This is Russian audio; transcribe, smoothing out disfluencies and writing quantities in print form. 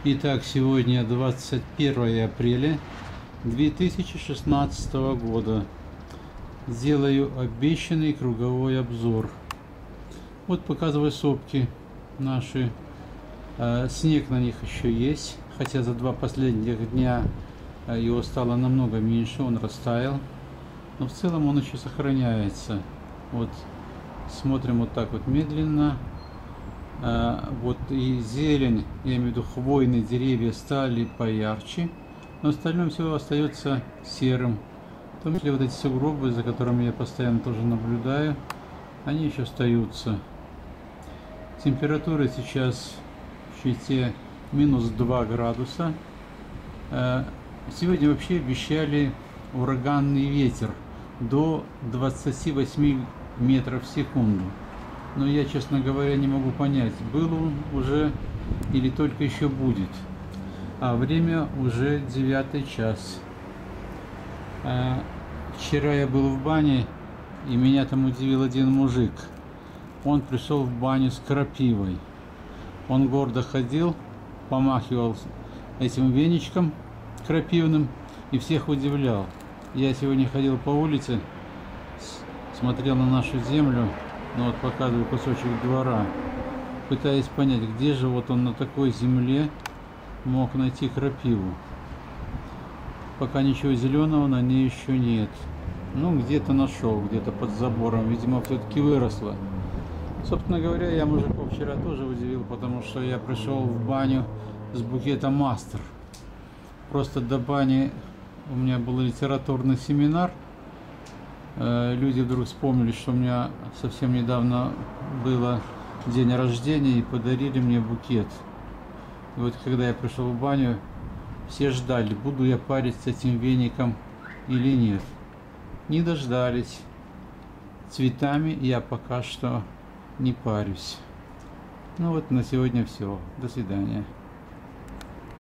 Итак, сегодня 21 апреля 2016 года. Сделаю обещанный круговой обзор. Вот показываю сопки наши. Снег на них еще есть, хотя за два последних дня его стало намного меньше, он растаял. Но в целом он еще сохраняется. Вот смотрим вот так вот медленно. Вот и зелень, я имею в виду хвойные деревья, стали поярче, но остальное все остается серым. В том числе вот эти сугробы, за которыми я постоянно тоже наблюдаю, они еще остаются. Температура сейчас в Чите минус 2 градуса. Сегодня вообще обещали ураганный ветер до 28 метров в секунду. Но я, честно говоря, не могу понять, был он уже или только еще будет. А время уже 9 час. Вчера я был в бане, и меня там удивил один мужик. Он пришел в баню с крапивой. Он гордо ходил, помахивал этим веничком крапивным и всех удивлял. Я сегодня ходил по улице, смотрел на нашу землю. Ну вот показываю кусочек двора, пытаясь понять, где же вот он на такой земле мог найти крапиву. Пока ничего зеленого на ней еще нет. Ну где-то нашел, где-то под забором, видимо все-таки выросла. Собственно говоря, я мужиков вчера тоже удивил, потому что я пришел в баню с букетом мастер. Просто до бани у меня был литературный семинар. Люди вдруг вспомнили, что у меня совсем недавно было день рождения, и подарили мне букет. И вот когда я пришел в баню, все ждали, буду я париться этим веником или нет. Не дождались. Цветами я пока что не парюсь. Ну вот на сегодня все. До свидания.